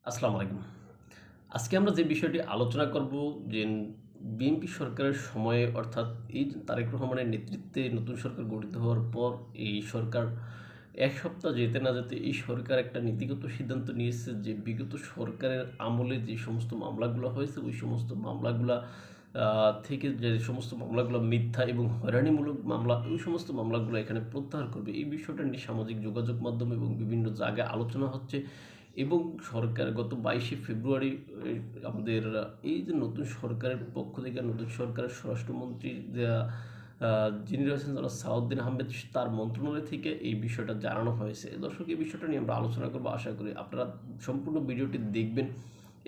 আসসালামু আলাইকুম। আজকে আমরা যে বিষয়টি আলোচনা করব যে বিএনপি সরকারের সময়ে অর্থাৎ এই যে তারেক রহমানের নেতৃত্বে নতুন সরকার গঠিত হওয়ার পর এই সরকার ১ সপ্তাহ যেতে না যেতে এই সরকার একটা নীতিগত সিদ্ধান্ত নিয়েছে যে বিগত সরকারের আমলে যে সমস্ত মামলাগুলো হয়েছে ওই সমস্ত মামলাগুলা থেকে যে সমস্ত মামলাগুলো মিথ্যা এবং হয়রানিমূলক মামলা ওই সমস্ত মামলাগুলো এখানে প্রত্যাহার করবে। এই বিষয়টা নিয়ে সামাজিক যোগাযোগ মাধ্যম এবং বিভিন্ন জায়গায় আলোচনা হচ্ছে এবং সরকার গত ২২শে ফেব্রুয়ারি আমাদের এই যে নতুন সরকারের পক্ষ থেকে নতুন সরকারের স্বরাষ্ট্রমন্ত্রী যিনি রয়েছেন জনাব সালাউদ্দিন আহমেদ তার মন্ত্রণালয় থেকে এই বিষয়টা জানানো হয়েছে। দর্শক এই বিষয়টা নিয়ে আমরা আলোচনা করবো, আশা করি আপনারা সম্পূর্ণ ভিডিওটি দেখবেন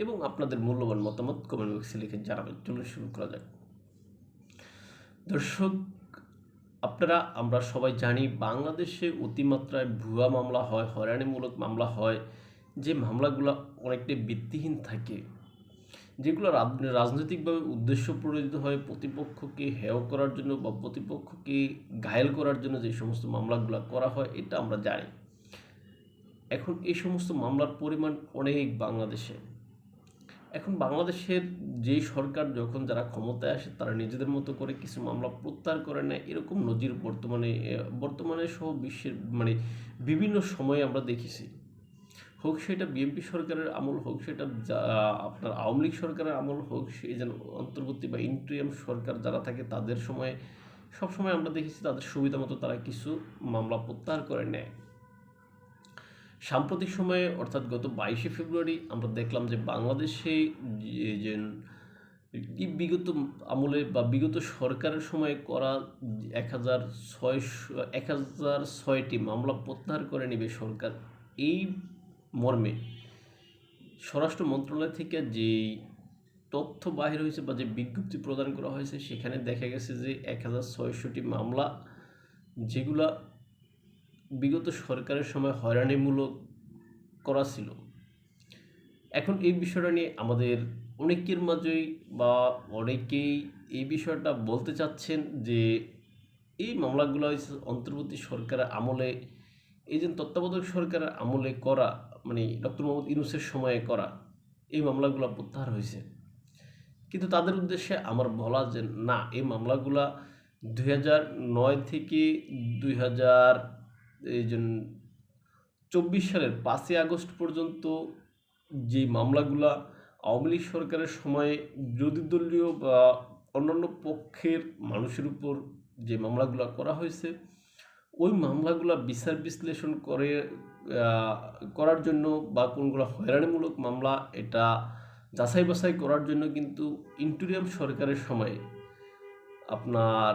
এবং আপনাদের মূল্যবান মতামত কমেন্ট বক্সে লিখে জানাবেন। চলুন শুরু করা যাক। দর্শক, আমরা সবাই জানি বাংলাদেশে অতিমাত্রায় ভুয়া মামলা হয়, হয়রানিমূলক মামলা হয়, যে মামলাগুলো অনেকটাই ভিত্তিহীন থাকে, যেগুলো রাজনৈতিকভাবে উদ্দেশ্য প্রণোদিত হয় প্রতিপক্ষকে হেয় করার জন্য বা প্রতিপক্ষকে ঘায়েল করার জন্য যে সমস্ত মামলাগুলো করা হয় এটা আমরা জানি। এখন এই সমস্ত মামলার পরিমাণ অনেক বাংলাদেশে। এখন বাংলাদেশের যেই সরকার যখন যারা ক্ষমতায় আসে তারা নিজেদের মতো করে কিছু মামলা প্রত্যাহার করে নেয়, এরকম নজির বর্তমানে সহ বিশ্বের বিভিন্ন সময়ে আমরা দেখেছি। হোক সেটা বিএনপি সরকারের আমল, হোক সেটা আপনার আওয়ামী লীগ সরকারের আমল, হোক সেই যেন অন্তর্বর্তী বা ইন্টারিম সরকার যারা থাকে তাদের সময়ে সবসময় আমরা দেখেছি তাদের সুবিধা মতো তারা কিছু মামলা প্রত্যাহার করে নেয়। সাম্প্রতিক সময়ে অর্থাৎ গত ২২শে ফেব্রুয়ারি আমরা দেখলাম যে বাংলাদেশে যে বিগত আমলে বা বিগত সরকারের সময় করা ১০০৬টি মামলা প্রত্যাহার করে নেবে সরকার। এই মর্মে স্বরাষ্ট্র মন্ত্রণালয় থেকে যেই তথ্য বাহির হয়েছে বা যে বিজ্ঞপ্তি প্রদান করা হয়েছে সেখানে দেখা গেছে যে ১৬০০টি মামলা যেগুলা বিগত সরকারের সময় হয়রানিমূলক করা ছিল। এখন এই বিষয়টা নিয়ে আমাদের অনেকের মাঝেই বা অনেকেই এই বিষয়টা বলতে চাচ্ছেন যে এই মামলাগুলো হয়েছে অন্তর্বর্তী সরকারের আমলে, এই যে তত্ত্বাবধায়ক সরকারের আমলে করা, ডক্টর মোহাম্মদ ইউনূসের সময়ে করা এই মামলাগুলো প্রত্যাহার হয়েছে। কিন্তু তাদের উদ্দেশ্যে আমার বলা যে না, এই মামলাগুলা ২০০৯ থেকে ২০২৪ সালের ৫ই আগস্ট পর্যন্ত যে মামলাগুলা আওয়ামী লীগ সরকারের সময়ে বিরোধী দলীয় বা অন্যান্য পক্ষের মানুষের উপর যে মামলাগুলো করা হয়েছে ওই মামলাগুলো বিচার বিশ্লেষণ করার জন্য বা কোনগুলো হয়রানিমূলক মামলা এটা যাচাই বাছাই করার জন্য কিন্তু ইন্টারিম সরকারের সময়ে আপনার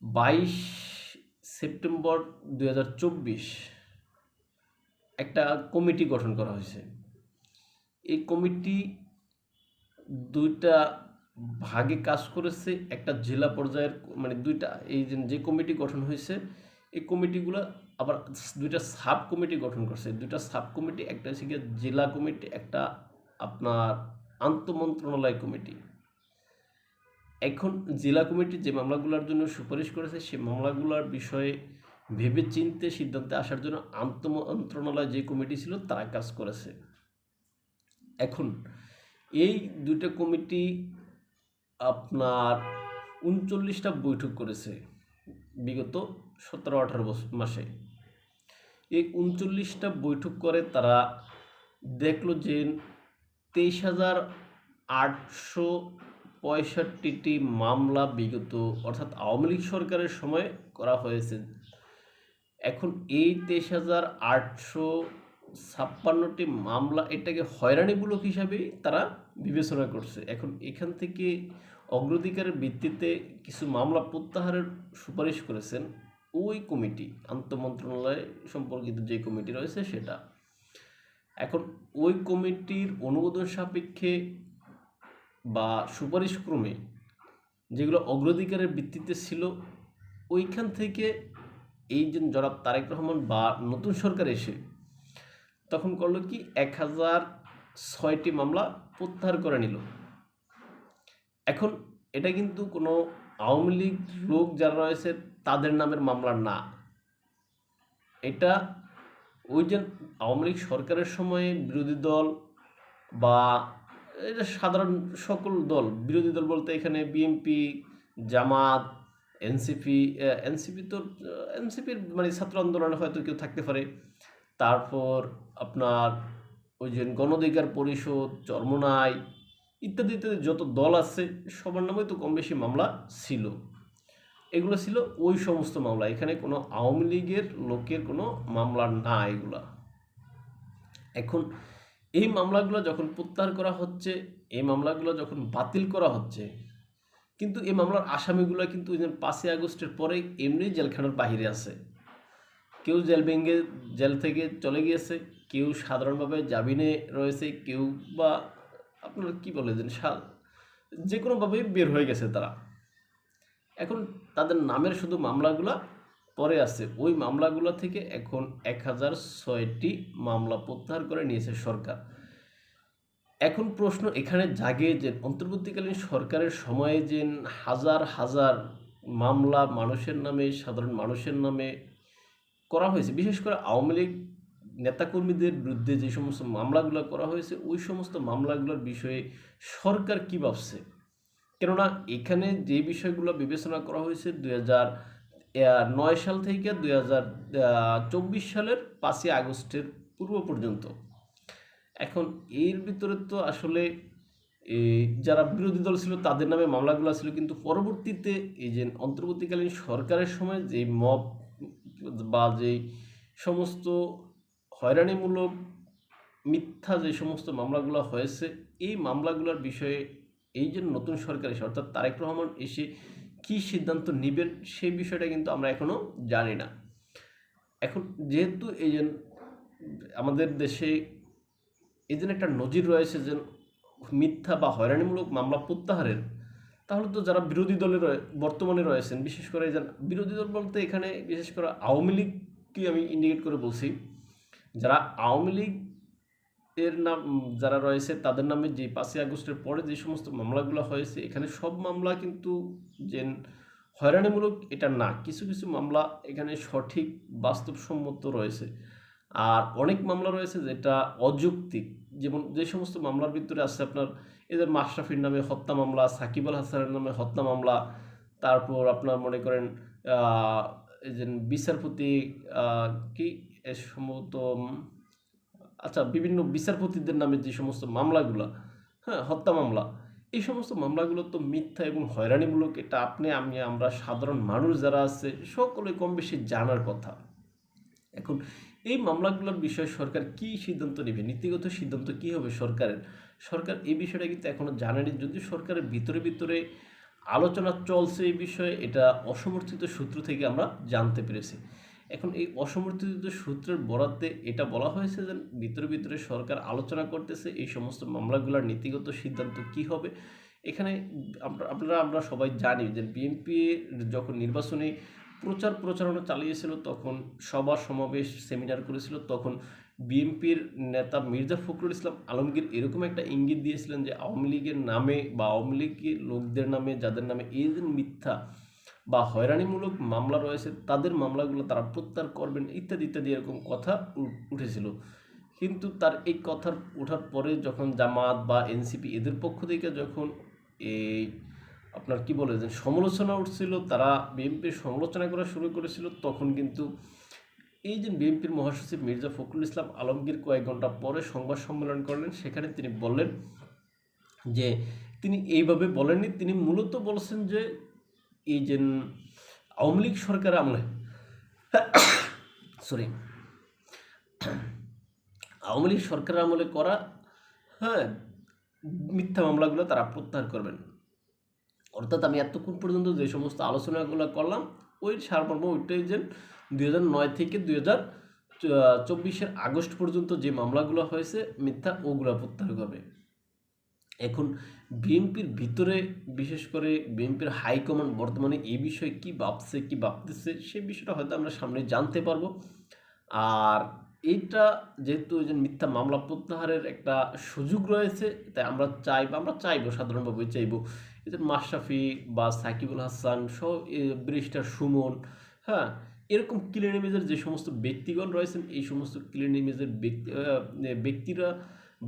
২২ সেপ্টেম্বর ২০২৪ একটা কমিটি গঠন করা হয়েছে। এই কমিটি দুইটা ভাগে কাজ করেছে। একটা জেলা পর্যায়ের দুইটা এই যে কমিটি গঠন হয়েছে এই কমিটিগুলো আবার দুইটা সাব কমিটি গঠন করছে। দুইটা সাব কমিটি, একটা হচ্ছে গিয়ে জেলা কমিটি, একটা আপনার আন্তঃমন্ত্রণালয় কমিটি। এখন জেলা কমিটি যে মামলাগুলোর জন্য সুপারিশ করেছে সেই মামলাগুলোর বিষয়ে ভেবে চিনতে সিদ্ধান্তে আসার জন্য আন্তঃমন্ত্রণালয় যে কমিটি ছিল তারা কাজ করেছে। এখন এই দুইটা কমিটি আপনার ৩৯টা বৈঠক করেছে বিগত ১৭-১৮ মাসে। এই ৩৯টা বৈঠক করে তারা দেখলো যে ২৩,৮৬৫টি মামলা বিগত অর্থাৎ আওয়ামী লীগ সরকারের সময় করা হয়েছে। এখন এই ২৩,৮৫৬টি মামলা এটাকে হয়রানিমূলক হিসাবেই তারা বিবেচনা করছে। এখন এখান থেকে অগ্রাধিকারের ভিত্তিতে কিছু মামলা প্রত্যাহারের সুপারিশ করেছেন ওই কমিটি, আন্তঃমন্ত্রণালয় সম্পর্কিত যে কমিটি রয়েছে সেটা। এখন ওই কমিটির অনুমোদন সাপেক্ষে বা সুপারিশ ক্রমে যেগুলো অগ্রাধিকারের ভিত্তিতে ছিল ওইখান থেকে এই যে জনাব তারেক রহমান বা নতুন সরকার এসে তখন করলো কি ১০০৬টি মামলা প্রত্যাহার করে নিল। এখন এটা কিন্তু কোনো আওয়ামী লীগ লোক যারা রয়েছে তাদের নামের মামলা না, এটা ওই যে আওয়ামী লীগ সরকারের সময়ে বিরোধী দল বা এটা সাধারণ সকল দল, বিরোধী দল বলতে এখানে বিএনপি, জামাত, এনসিপি, এনসিপি তো এনসিপির মানে ছাত্র আন্দোলনে হয়তো কেউ থাকতে পারে, তারপর আপনার ওই যে গণ অধিকার পরিষদ, চরমোনাই ইত্যাদি ইত্যাদি যত দল আছে সবার নামে তো কম বেশি মামলা ছিল। এগুলো ছিল ওই সমস্ত মামলা, এখানে কোনো আওয়ামী লীগের লোকের কোনো মামলা না এগুলা। এখন এই মামলাগুলো যখন প্রত্যাহার করা হচ্ছে, এই মামলাগুলো যখন বাতিল করা হচ্ছে, কিন্তু এই মামলার আসামিগুলো কিন্তু ওই যে 5ই আগস্টের পরে এমনি জেলখানার বাহিরে আছে। কেউ জেল ভেঙে জেল থেকে চলে গিয়েছে, কেউ সাধারণভাবে জামিনে রয়েছে, কেউ বা আপনার কি বলে যে যে কোনোভাবেই বের হয়ে গেছে তারা। এখন তাদের নামের শুধু মামলাগুলা পরে আছে, ওই মামলাগুলো থেকে এখন 1006টি মামলা প্রত্যাহার করে নিয়েছে সরকার। এখন প্রশ্ন এখানে জাগে যে অন্তর্বর্তীকালীন সরকারের সময়ে যে হাজার হাজার মামলা মানুষের নামে, সাধারণ মানুষের নামে করা হয়েছে, বিশেষ করে আওয়ামী লীগ নেতাকর্মীদের বিরুদ্ধে যে সমস্ত মামলাগুলো করা হয়েছে, ওই সমস্ত মামলাগুলোর বিষয়ে সরকার কী ভাবছে। কেননা এখানে যে বিষয়গুলো বিবেচনা করা হয়েছে 2009 সাল থেকে 2024 সালের 5ই আগস্টের পূর্ব পর্যন্ত। এখন এর ভিতরে তো আসলে যারা বিরোধী দল ছিল তাদের নামে মামলাগুলো ছিল, কিন্তু পরবর্তীতে এই যে অন্তর্বর্তীকালীন সরকারের সময় যে মব বা যেই সমস্ত হয়রানিমূলক মিথ্যা যে সমস্ত মামলাগুলো হয়েছে, এই মামলাগুলোর বিষয়ে এই যে নতুন সরকার এসে অর্থাৎ তারেক রহমান এসে কী সিদ্ধান্ত নেবেন সেই বিষয়টা কিন্তু আমরা এখনও জানি না। এখন যেহেতু এই যে আমাদের দেশে এই জন্য একটা নজির রয়েছে যে মিথ্যা বা হয়রানিমূলক মামলা প্রত্যাহারের, তাহলে তো যারা বিরোধী দলে বর্তমানে রয়েছেন, বিশেষ করে বিরোধী দল বলতে এখানে বিশেষ করে আওয়ামী লীগকে আমি ইন্ডিকেট করে বলছি, যারা আওয়ামী লীগ এর নাম যারা রয়েছে তাদের নামে যে 5ই আগস্টের পরে যে সমস্ত মামলাগুলো হয়েছে, এখানে সব মামলা কিন্তু যে হয়রানিমূলক এটা না, কিছু কিছু মামলা এখানে সঠিক বাস্তবসম্মত রয়েছে, আর অনেক মামলা রয়েছে যেটা অযৌক্তিক। যেমন যে সমস্ত মামলার ভিতরে আছে আপনার এদের মাশরাফির নামে হত্যা মামলা, সাকিব আল হাসানের নামে হত্যা মামলা, তারপর আপনার মনে করেন এই যে বিচারপতি কি সম্ভবত আচ্ছা বিভিন্ন বিচারপতিদের নামে যে সমস্ত মামলাগুলো, হ্যাঁ হত্যা মামলা, এই সমস্ত মামলাগুলো তো মিথ্যা এবং হয়রানিমূলক, এটা আপনি আমি আমরা সাধারণ মানুষ যারা আছে সকলে কম বেশি জানার কথা। এখন এই মামলাগুলোর বিষয়ে সরকার কি সিদ্ধান্ত নেবে, নীতিগত সিদ্ধান্ত কি হবে সরকারের, সরকার এই বিষয়টা কিন্তু এখনও জানেনি। যদি সরকারের ভিতরে ভিতরে আলোচনা চলছে এই বিষয়ে, এটা অসমর্থিত সূত্র থেকে আমরা জানতে পেরেছি। এখন এই অসমর্থিত সূত্রের বরাতে এটা বলা হয়েছে যে ভিতরে ভিতরে সরকার আলোচনা করতেছে এই সমস্ত মামলাগুলোর নীতিগত সিদ্ধান্ত কি হবে। এখানে আমরা সবাই জানি যে বিএনপি যখন নির্বাচনী প্রচারণা চালিয়েছিল, তখন সভা সমাবেশ সেমিনার করেছিল, তখন বিএনপির নেতা মির্জা ফখরুল ইসলাম আলমগীর এরকম একটা ইঙ্গিত দিয়েছিলেন যে আওয়ামী লীগের নামে বা আওয়ামী লীগের লোকদের নামে, যাদের নামে এই যে মিথ্যা বা হয়রানিমূলক মামলা রয়েছে তাদের মামলাগুলো তারা প্রত্যাহার করবেন ইত্যাদি ইত্যাদি এরকম কথা উঠেছিল। কিন্তু তার এই কথার ওঠার পরে যখন জামাত বা এনসিপি এদের পক্ষ থেকে যখন এই আপনার কি বলে যে সমালোচনা উঠছিল, তারা বিএনপির সমালোচনা করা শুরু করেছিল, তখন কিন্তু এই যে বিএনপির মহাসচিব মির্জা ফখরুল ইসলাম আলমগীর কয়েক ঘন্টা পরে সংবাদ সম্মেলন করলেন, সেখানে তিনি বললেন যে তিনি এইভাবে বলেননি, তিনি মূলত বলছেন যে এই যে আওয়ামী লীগ সরকার আমলে সরি আওয়ামী লীগ সরকার আমলে করা হ্যাঁ মিথ্যা মামলাগুলো তারা প্রত্যাহার করবেন। অর্থাৎ আমি এতক্ষণ পর্যন্ত যে সমস্ত আলোচনাগুলো করলাম ওই সারমর্ম ওইটাই যে 2009 থেকে 2024 আগস্ট পর্যন্ত যে মামলাগুলো হয়েছে মিথ্যা, ওগুলো প্রত্যাহার করবে। এখন বিএনপির ভিতরে বিশেষ করে বিএনপির হাইকমান্ড বর্তমানে এই বিষয়ে কি ভাবছে কি ভাবতেছে সেই বিষয়টা হয়তো আমরা সামনে জানতে পারবো। আর এইটা যেহেতু ওই যে মিথ্যা মামলা প্রত্যাহারের একটা সুযোগ রয়েছে, তাই আমরা চাইবো সাধারণভাবে চাইবো এই যে মাশরাফি বা সাকিবুল হাসান সহ ব্যারিস্টার সুমন, হ্যাঁ এরকম ক্লিন ইমেজের যে সমস্ত ব্যক্তিগণ রয়েছেন, এই সমস্ত ক্লিন ইমেজের ব্যক্তিরা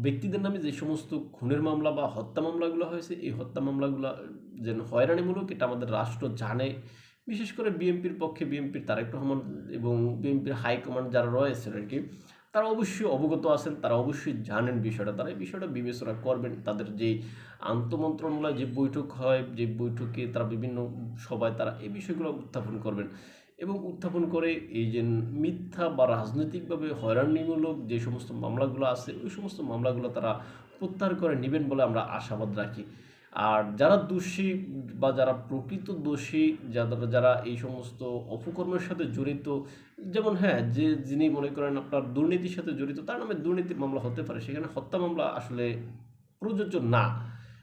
ব্যক্তিদের নামে যে সমস্ত খুনের মামলা বা হত্যা মামলাগুলো হয়েছে, এই হত্যা মামলাগুলো যেন হয়রানিমূলক, এটা আমাদের রাষ্ট্র জানে। বিশেষ করে বিএনপির পক্ষে বিএনপির তারেক রহমান এবং বিএনপির হাইকমান্ড যারা রয়েছেন আর কি, তারা অবশ্যই অবগত আছেন, তারা অবশ্যই জানেন বিষয়টা, তারা এই বিষয়টা বিবেচনা করবেন। তাদের যেই আন্তঃমন্ত্রণালয় যে বৈঠক হয়, যে বৈঠকে তারা বিভিন্ন সভায় তারা এই বিষয়গুলো উত্থাপন করবেন এবং উত্থাপন করে এই যে মিথ্যা বা রাজনৈতিকভাবে হয়রানিমূলক যে সমস্ত মামলাগুলো আছে, ওই সমস্ত মামলাগুলো তারা প্রত্যাহার করে নেবেন বলে আমরা আশাবাদ রাখি। আর যারা দোষী বা যারা প্রকৃত দোষী, যারা এই সমস্ত অপকর্মের সাথে জড়িত, যেমন হ্যাঁ, যিনি মনে করেন আপনার দুর্নীতির সাথে জড়িত, তার নামে দুর্নীতির মামলা হতে পারে, সেখানে হত্যা মামলা আসলে প্রযোজ্য না।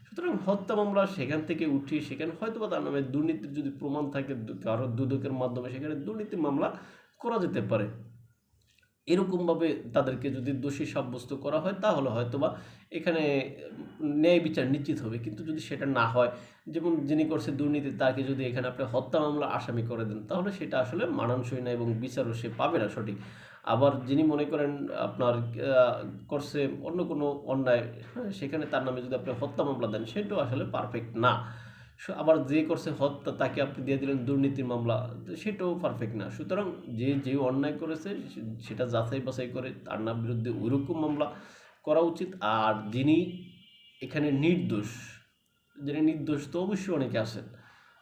সুতরাং হত্যা মামলা সেখান থেকে উঠিয়ে সেখানে হয়তো বা তার নামে দুর্নীতির যদি প্রমাণ থাকে কারো দুদকের মাধ্যমে, সেখানে দুর্নীতির মামলা করা যেতে পারে। এরকমভাবে তাদেরকে যদি দোষী সাব্যস্ত করা হয়, তাহলে হয়তো বা এখানে ন্যায় বিচার নিশ্চিত হবে। কিন্তু যদি সেটা না হয়, যেমন যিনি করছে দুর্নীতি, তাকে যদি এখানে আপনি হত্যা মামলা আসামি করে দেন, তাহলে সেটা আসলে মানানসই না এবং বিচারও সে পাবে না সঠিক। আবার যিনি মনে করেন আপনার করছে অন্য কোনো অন্যায়, হ্যাঁ, সেখানে তার নামে যদি আপনি হত্যা মামলা দেন, সেটাও আসলে পারফেক্ট না। আবার যে করছে হত্যা, তাকে আপনি দিয়ে দিলেন দুর্নীতির মামলা, সেটাও পারফেক্ট না। সুতরাং যে অন্যায় করেছে সেটা যাচাই বাছাই করে তার নাম বিরুদ্ধে ওইরকম মামলা করা উচিত। আর যিনি এখানে নির্দোষ তো অবশ্যই অনেকে আছেন,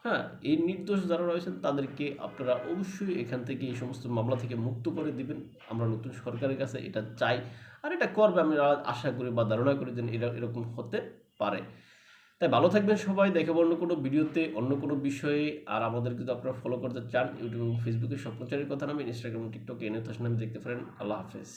হ্যাঁ, এই নির্দোষ যারা রয়েছেন তাদেরকে আপনারা অবশ্যই এখান থেকে এই সমস্ত মামলা থেকে মুক্ত করে দিবেন। আমরা নতুন সরকারের কাছে এটা চাই, আর এটা করবে আমরা আশা করি বা ধারণা করি যে এরকম হতে পারে। তাই ভালো থাকবেন সবাই, দেখাবো অন্য কোনো ভিডিওতে অন্য কোনো বিষয়ে। আর আমাদেরকে যদি আপনারা ফলো করতে চান, ইউটিউব এবং ফেসবুকে স্বপ্নচারীর কথা নামে, ইনস্টাগ্রাম টিকটকে এনে নামে দেখতে পারেন। আল্লাহ হাফেজ।